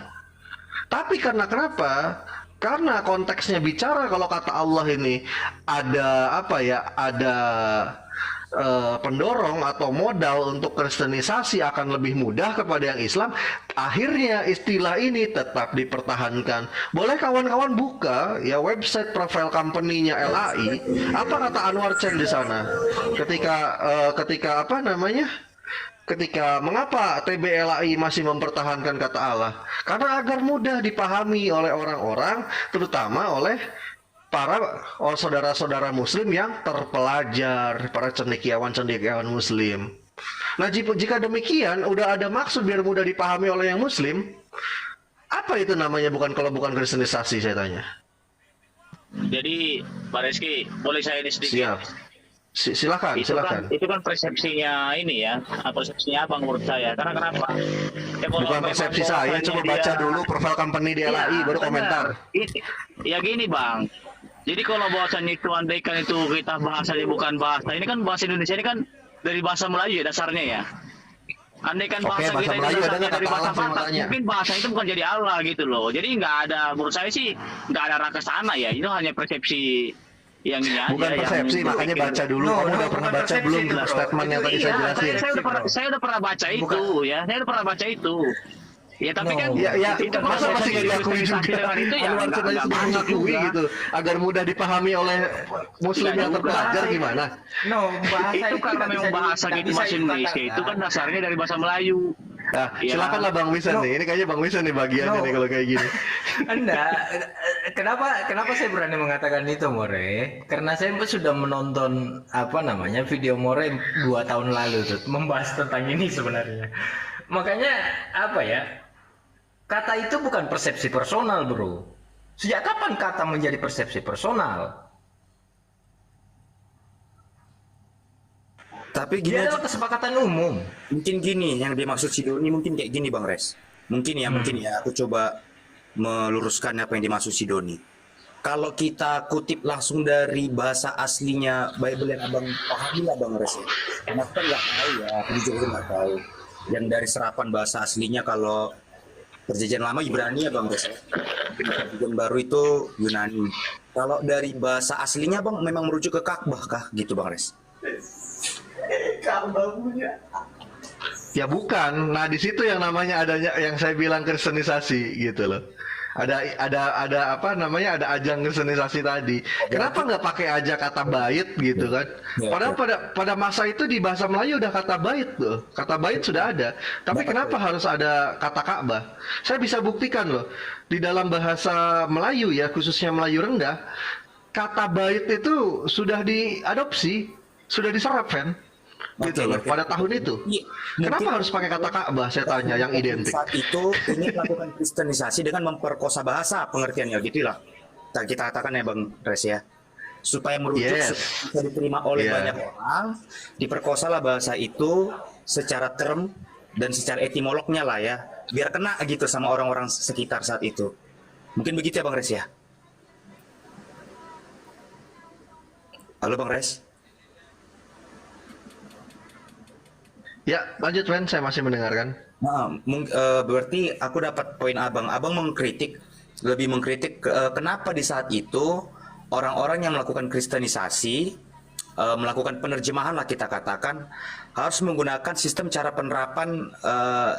Tapi karena kenapa? Karena konteksnya bicara kalau kata Allah ini ada apa ya? Ada pendorong atau modal untuk kristenisasi akan lebih mudah kepada yang Islam, akhirnya istilah ini tetap dipertahankan. Boleh kawan-kawan buka ya website profile company-nya LAI, apa kata Anwar Chen di sana ketika apa namanya, ketika mengapa TBLAI masih mempertahankan kata Allah, karena agar mudah dipahami oleh orang-orang, terutama oleh para saudara-saudara muslim yang terpelajar, para cendekiawan-cendekiawan muslim. Nah, jika demikian udah ada maksud biar mudah dipahami oleh yang muslim, apa itu namanya kalau bukan kristenisasi, saya tanya? Jadi Pak Reski, boleh saya ini sedikit? Siap. Silakan, silakan. Itu kan persepsinya ini ya, persepsinya Abang menurut saya. Karena kenapa? Ya, kalau Bukan memang persepsi saya, bahwasanya coba baca dulu profil company di LAI, Iya, baru benar. komentar. Ya gini Bang, jadi kalau bahasanya itu andaikan itu kita bahasanya bukan bahasa, ini kan bahasa Indonesia ini kan dari bahasa Melayu ya dasarnya ya. Andaikan Oke, bahasa bahasa kita itu Melayu ada dasarnya nggak dari kata bahasa Allah saya mau Batak, tanya? mungkin bahasa itu bukan jadi Allah gitu loh. Jadi nggak ada, menurut saya sih nggak ada arah ke sana ya. Itu hanya persepsi yang ini aja. Bukan persepsi, yang makanya bikin- baca dulu. Kamu udah pernah baca persepsi belum itu, bro. statement yang tadi saya Iya, jelasin? saya udah pernah baca itu ya. Saya udah pernah baca itu. Ya tapi kan Ya, itu masa masih nggak diakui juga? dengan itu ya Anwar nggak Cenayus masuk mengakui juga. gitu, agar mudah dipahami oleh muslim yang terpelajar gimana? Bahasa Itu karena memang bahasa gitu bahasa Indonesia itu kan dasarnya dari bahasa Melayu. Nah, Ya. silakanlah Bang Wisan nih. Ini kayaknya Bang Wisan nih bagiannya nih kalau kayak gini. Enggak, kenapa saya berani mengatakan itu, More? Karena saya sudah menonton video More 2 tahun lalu tuh membahas tentang ini sebenarnya. Makanya kata itu bukan persepsi personal, bro. Sejak kapan kata menjadi persepsi personal? Tapi gini Dia aja, adalah kesepakatan umum. mungkin gini yang dimaksud si Doni mungkin kayak gini Bang Res. Mungkin ya aku coba meluruskan apa yang dimaksud si Doni. Kalau kita kutip langsung dari bahasa aslinya Bible yang abang pahami lah Bang Res ya. Karena aku kan nggak tahu ya, aku juga nggak tahu. Yang dari serapan bahasa aslinya kalau perjanjian lama Ibrani ya Bang Res ya. Perjanjian baru itu Yunani. Kalau dari bahasa aslinya Bang memang merujuk ke Ka'bah kah gitu Bang Res? Ya bukan. Nah, di situ yang namanya adanya yang saya bilang kristenisasi gitu loh. Ada apa namanya, ada ajang kristenisasi tadi. Kenapa nggak pakai aja kata bait gitu kan? Padahal pada masa itu di bahasa Melayu udah kata bait tuh. Kata bait sudah ada. Tapi kenapa harus ada kata Ka'bah? Saya bisa buktikan loh. Di dalam bahasa Melayu ya, khususnya Melayu rendah, kata bait itu sudah diadopsi, sudah diserap kan? Gitu loh, pada tahun itu. Iya, Kenapa mungkin- harus pakai kata Ka'bah? Saya tanya yang identik. Saat itu ini melakukan kristenisasi dengan memperkosa bahasa pengertiannya gitu lah. Kita katakan ya Bang Res ya. Supaya merujuk Yes. bisa diterima oleh Yeah. banyak orang, diperkosalah bahasa itu secara term dan secara etimolognya lah ya. Biar kena gitu sama orang-orang sekitar saat itu. Mungkin begitu ya Bang Res ya. Halo Bang Res. Ya, lanjut Wen, saya masih mendengarkan. Nah, berarti aku dapat poin abang. Abang lebih mengkritik kenapa di saat itu orang-orang yang melakukan kristenisasi, melakukan penerjemahan lah kita katakan, harus menggunakan sistem cara penerapan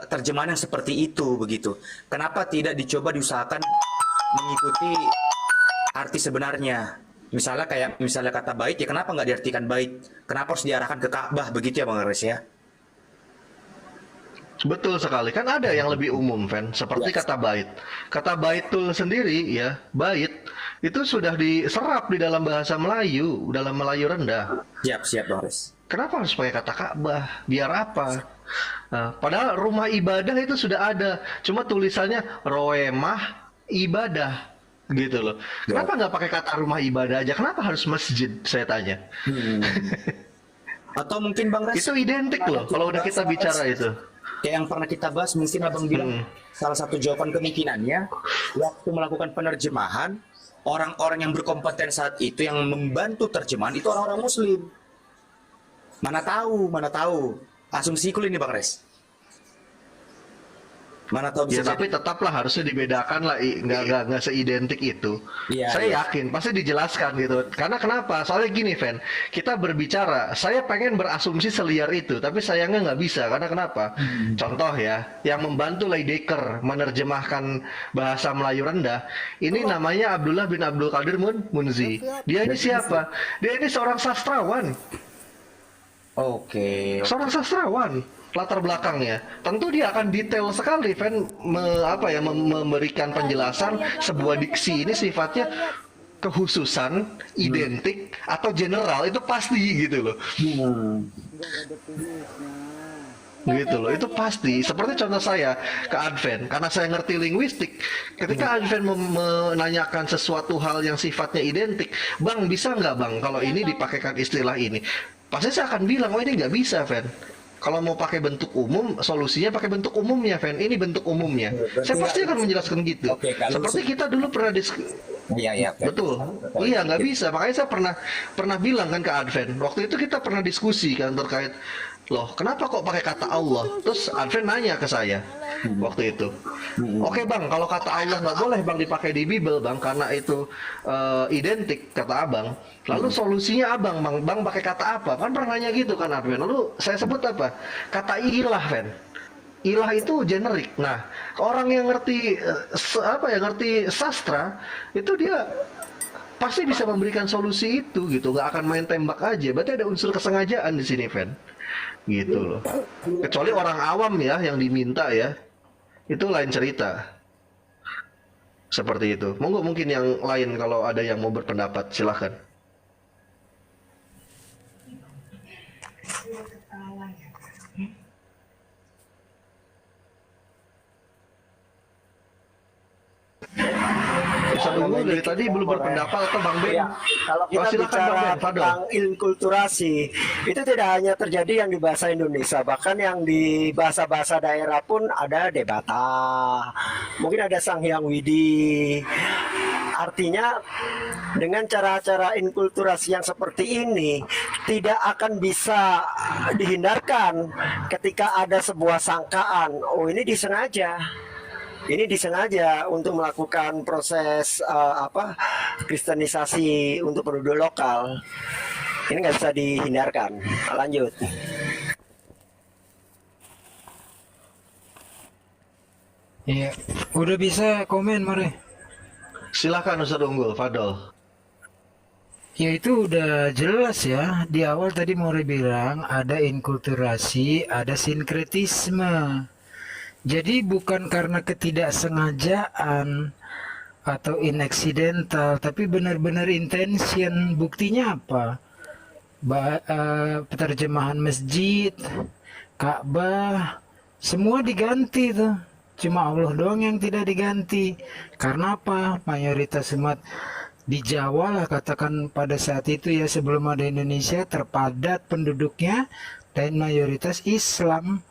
terjemahan yang seperti itu begitu. Kenapa tidak dicoba diusahakan mengikuti arti sebenarnya? Misalnya kata bait ya kenapa nggak diartikan bait? Kenapa harus diarahkan ke Ka'bah begitu ya Bang Res ya? Betul sekali, kan ada yang lebih umum, Ven, seperti kata bait. Kata baitul sendiri, ya, bait, itu sudah diserap di dalam bahasa Melayu, dalam Melayu rendah. Siap Bang Res. Kenapa harus pakai kata Ka'bah? Biar apa? Nah, padahal rumah ibadah itu sudah ada, cuma tulisannya roemah ibadah, gitu loh. Kenapa nggak pakai kata rumah ibadah aja? Kenapa harus masjid? Saya tanya. Atau mungkin Bang Res Itu identik loh, kalau udah kita bicara itu. kayak yang pernah kita bahas, mungkin abang bilang salah satu jawaban kemungkinannya waktu melakukan penerjemahan orang-orang yang berkompeten saat itu yang membantu terjemahan itu orang-orang Muslim. Mana tahu asumsiku ini Bang Res. Mana tahu Ya bisa tapi tetaplah harusnya dibedakan lah, nggak seidentik itu. Iya, Saya iya. yakin pasti dijelaskan gitu. Karena kenapa? Soalnya gini, Ven, kita berbicara, saya pengen berasumsi seliar itu, tapi sayangnya nggak bisa. Karena kenapa? Contoh ya, yang membantu Leidecker menerjemahkan bahasa Melayu rendah, ini namanya Abdullah bin Abdul Qadir Munzi. Dia ini siapa? Dia ini seorang sastrawan. Oke. Seorang sastrawan, latar belakangnya tentu dia akan detail sekali, Ven, memberikan penjelasan sebuah diksi ini sifatnya kekhususan, identik atau general itu pasti gitu loh. gitu loh. Itu pasti. Seperti contoh saya ke Advent, karena saya ngerti linguistik. Ketika Advent menanyakan sesuatu hal yang sifatnya identik, bang bisa nggak bang kalau ini dipakaikan istilah ini? Pasti saya akan bilang, oh ini nggak bisa, Fen. Kalau mau pakai bentuk umum, solusinya pakai bentuk umumnya, Fen. Ini bentuk umumnya. Saya pasti akan menjelaskan gitu. Oke, kalau Seperti kita dulu pernah Iya, iya. betul. Iya, nggak bisa. Makanya saya pernah bilang kan ke Advent. Waktu itu kita pernah diskusi kan terkait, loh, kenapa kok pakai kata Allah? Terus Advent nanya ke saya waktu itu. Oke bang, kalau kata Allah nggak boleh bang dipakai di Bible bang, karena itu identik kata abang. Lalu solusinya abang, bang pakai kata apa? Kan pernah nanya gitu kan Advent. Lalu saya sebut apa? Kata ilah, Fen. Ilah itu generik. Nah, orang yang ngerti ngerti sastra itu dia pasti bisa memberikan solusi itu gitu. Nggak akan main tembak aja. Berarti ada unsur kesengajaan di sini, Fen. Gitu loh. Kecuali orang awam ya yang diminta ya. Itu lain cerita. Seperti itu. Monggo mungkin yang lain kalau ada yang mau berpendapat silahkan. Ustaz Unggul dari tadi belum berpendapat atau Bang Ben? Iya, kalau kita Silakan bicara Bang Ben, Fadol. tentang inkulturasi, itu tidak hanya terjadi yang di bahasa Indonesia, bahkan yang di bahasa-bahasa daerah pun ada debata, mungkin ada Sanghyang Widi. Artinya dengan cara-cara inkulturasi yang seperti ini tidak akan bisa dihindarkan ketika ada sebuah sangkaan, oh ini disengaja. Ini disengaja untuk melakukan proses kristenisasi untuk penduduk lokal. Ini nggak bisa dihindarkan. Lanjut. Iya, udah bisa komen, More. Silakan Ustaz Unggul, Fadol. Ya itu udah jelas ya. Di awal tadi More bilang ada inkulturasi, ada sinkretisme. Jadi bukan karena ketidaksengajaan atau inaccidental, tapi benar-benar intention. Buktinya apa? Penerjemahan masjid, Ka'bah, semua diganti tuh. Cuma Allah doang yang tidak diganti. Karena apa? Mayoritas umat di Jawa lah katakan pada saat itu ya, sebelum ada Indonesia, terpadat penduduknya dan mayoritas Islam,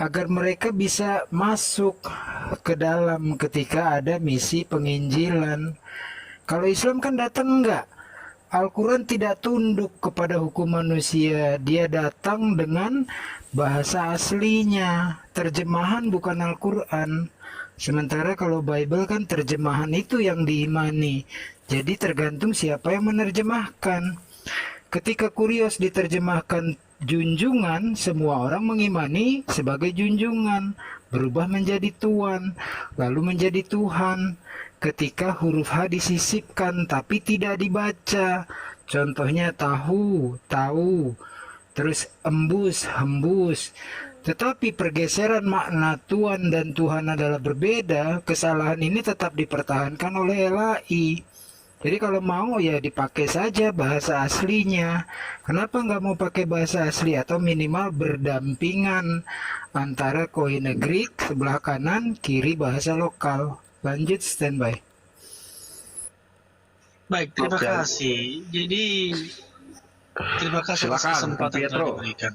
agar mereka bisa masuk ke dalam ketika ada misi penginjilan. Kalau Islam kan datang enggak. Al-Quran tidak tunduk kepada hukum manusia. Dia datang dengan bahasa aslinya. Terjemahan bukan Al-Quran. Sementara kalau Bible kan terjemahan itu yang diimani. Jadi tergantung siapa yang menerjemahkan. Ketika Kurios diterjemahkan junjungan, semua orang mengimani sebagai junjungan, berubah menjadi tuan, lalu menjadi Tuhan. Ketika huruf H disisipkan tapi tidak dibaca, contohnya tahu, tahu, terus embus, hembus. Tetapi pergeseran makna tuan dan Tuhan adalah berbeda, kesalahan ini tetap dipertahankan oleh LAI. Jadi kalau mau ya dipakai saja bahasa aslinya. Kenapa nggak mau pakai bahasa asli atau minimal berdampingan antara Koine Greek sebelah kanan, kiri bahasa lokal. Lanjut standby. Baik, terima Oke. kasih. Jadi terima kasih atas Silakan, kesempatan Pak yang Pietro. telah diberikan.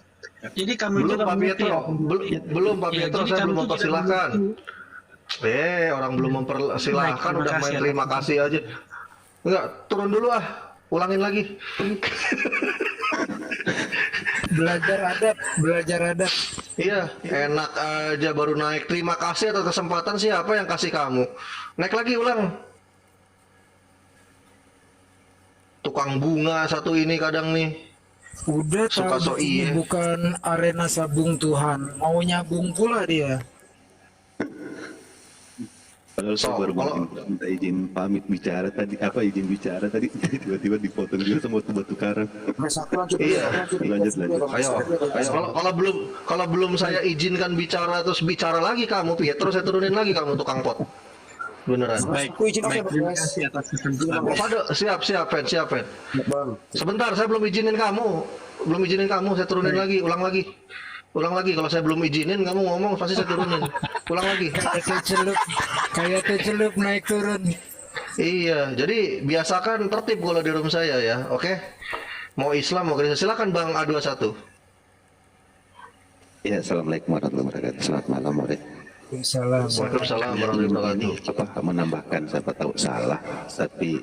Jadi kami Belum juga Pak mengerti Pietro, ya. belum Pak Ya, Pietro, jadi saya kami belum itu tidak mempersilahkan. mengerti. Orang belum mempersilahkan Baik, terima udah kasih main atas terima kasih aja. Enggak, turun dulu ah. Ulangin lagi. Belajar adab. Iya, enak aja baru naik. Terima kasih atas kesempatan, siapa yang kasih kamu? Naik lagi ulang. Tukang bunga satu ini kadang nih. Udah Suka tahu so ini iye. bukan arena sabung Tuhan, mau nyabung pula dia. Padahal saya So, baru kalau- minta izin pamit bicara tadi, izin bicara tadi, tiba-tiba dipotong juga sama batu karang. Iya. Lanjut. Ayo. Kalau belum saya izinkan bicara terus bicara lagi kamu, Pietro, saya turunin lagi kamu tukang pot. Beneran. Baik, terima kasih atas kesempatan. Fadol, siap, Fen. Sebentar, saya belum izinin kamu, saya turunin lagi, ulang lagi. Ulang lagi, kalau saya belum izinin kamu ngomong pasti saya turunin. Ulang lagi. Kayak teh celup naik turun. Iya, jadi biasakan tertib kalau di room saya ya, oke? Mau Islam, mau Kristen, silakan Bang A21. Ya, assalamualaikum warahmatullahi wabarakatuh. Selamat malam, More. Salam. Waalaikumsalam warahmatullahi Ini wabarakatuh. menambahkan, siapa tahu salah, tapi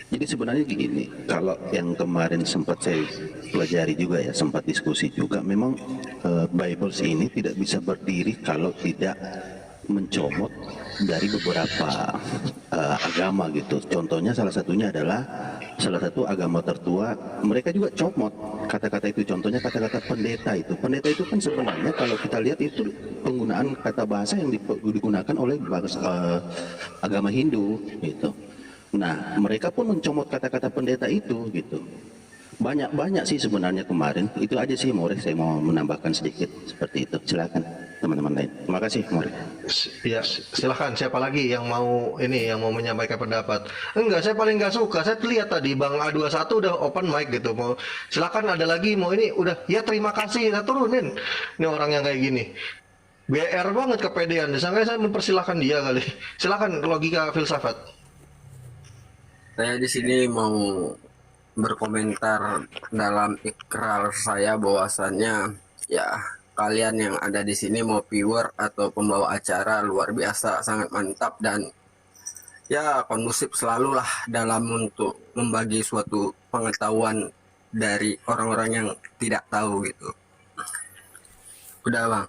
jadi sebenarnya begini, kalau yang kemarin sempat saya pelajari juga ya, sempat diskusi juga, memang Bible ini tidak bisa berdiri kalau tidak mencomot dari beberapa agama gitu. Contohnya salah satunya adalah salah satu agama tertua, mereka juga comot kata-kata itu. Contohnya kata-kata pendeta itu. Pendeta itu kan sebenarnya kalau kita lihat itu penggunaan kata bahasa yang digunakan oleh agama Hindu gitu. Nah, mereka pun mencomot kata-kata pendeta itu gitu. Banyak sih sebenarnya kemarin. Itu aja sih, More. Saya mau menambahkan sedikit seperti itu. Silakan teman-teman lain. Terima kasih, More. Ya, silahkan. Siapa lagi yang mau menyampaikan pendapat? Enggak, saya paling nggak suka. Saya lihat tadi Bang A21 udah open mic gitu. Mau silakan ada lagi mau ini udah. Ya terima kasih. Saya turunin. Ini orang yang kayak gini. BR banget kepedean. Disangka saya mempersilahkan dia kali. Silakan logika filsafat. Saya di sini mau berkomentar dalam ikrar saya bahwasannya ya kalian yang ada di sini mau viewer atau pembawa acara luar biasa, sangat mantap dan ya kondusif selalu lah dalam untuk membagi suatu pengetahuan dari orang-orang yang tidak tahu gitu. Udah Bang.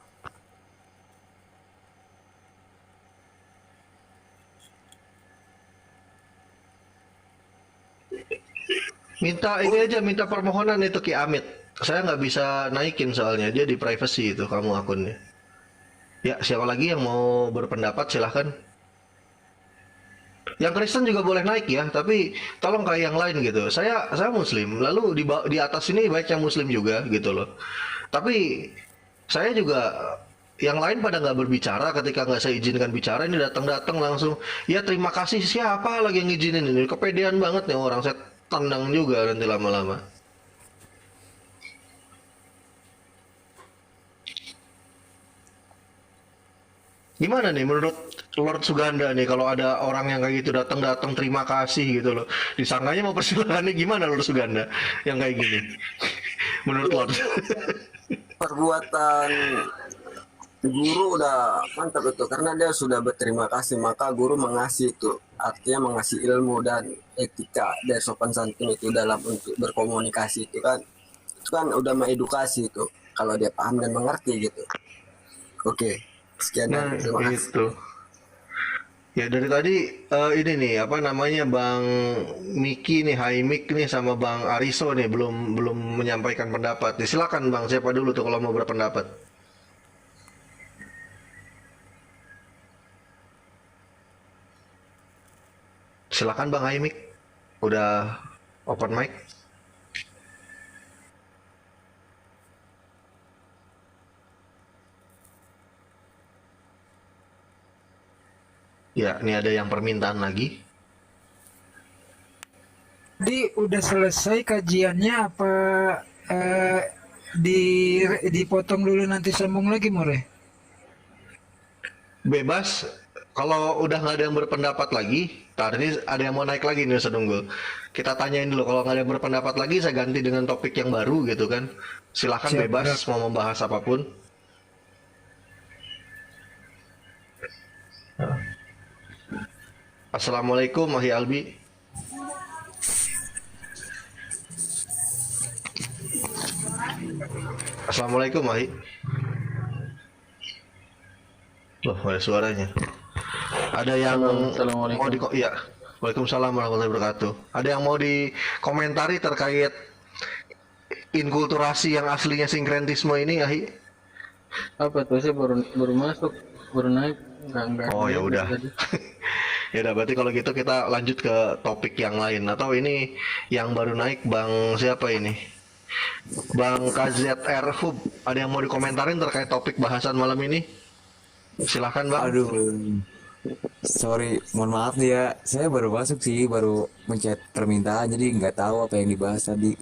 Minta ini aja, minta permohonan itu Ki Amit. Saya nggak bisa naikin soalnya dia di privacy itu kamu akunnya. Ya, siapa lagi yang mau berpendapat silahkan. Yang Kristen juga boleh naik ya, tapi tolong kayak yang lain gitu. Saya Muslim, lalu di atas ini baik yang Muslim juga gitu loh. Tapi saya juga yang lain pada nggak berbicara ketika nggak saya izinkan bicara, ini datang langsung. Ya terima kasih, siapa lagi yang izinin ini? Kepedean banget nih orang, saya tendang juga nanti lama-lama. Gimana nih menurut Lord Suganda nih kalau ada orang yang kayak gitu datang terima kasih gitu loh. Disangkanya mau persilahannya gimana Lord Suganda yang kayak gini? Menurut Lord. Perbuatan guru udah mantap itu karena dia sudah berterima kasih, maka guru mengasih itu artinya mengasih ilmu dan etika dan sopan santun itu dalam untuk berkomunikasi itu kan udah mengedukasi itu kalau dia paham dan mengerti gitu. Oke, sekian Nah, dan terima kasih. itu. Ya dari tadi ini nih apa namanya Bang Miki nih, Hai Mik nih sama Bang Ariso nih belum menyampaikan pendapat. Nih, silakan Bang, siapa dulu tuh kalau mau berpendapat? Silakan Bang Hai Mik. Udah open mic. Ya, ini ada yang permintaan lagi. Jadi udah selesai kajiannya apa dipotong dulu nanti sambung lagi More? Bebas. Kalau udah nggak ada yang berpendapat lagi, ini ada yang mau naik lagi nih Ustaz Unggul. Kita tanyain dulu, kalau nggak ada yang berpendapat lagi, saya ganti dengan topik yang baru gitu kan. Silahkan Siap, bebas mau membahas apapun. Assalamualaikum Mahi Albi. Assalamualaikum Mahi. Loh, ada suaranya. Ada yang mau di ya. Waalaikumsalam warahmatullahi wabarakatuh. Ada yang mau dikomentari terkait inkulturasi yang aslinya sinkretisme ini, Ahi? Apa tuh, saya baru masuk, baru naik, enggak Oh ya naik udah. tadi. Ya udah, berarti kalau gitu kita lanjut ke topik yang lain. Atau ini yang baru naik Bang siapa ini? Bang KZR Hub. Ada yang mau dikomentarin terkait topik bahasan malam ini? Silahkan Bang. Aduh, sorry, mohon maaf nih ya. Saya baru masuk sih, baru mencet permintaan, jadi nggak tahu apa yang dibahas tadi.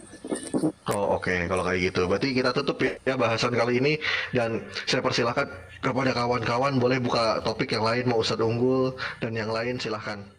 Oh oke, kalau kayak gitu. Berarti kita tutup ya bahasan kali ini dan saya persilahkan kepada kawan-kawan boleh buka topik yang lain mau Ustadz Unggul dan yang lain silahkan.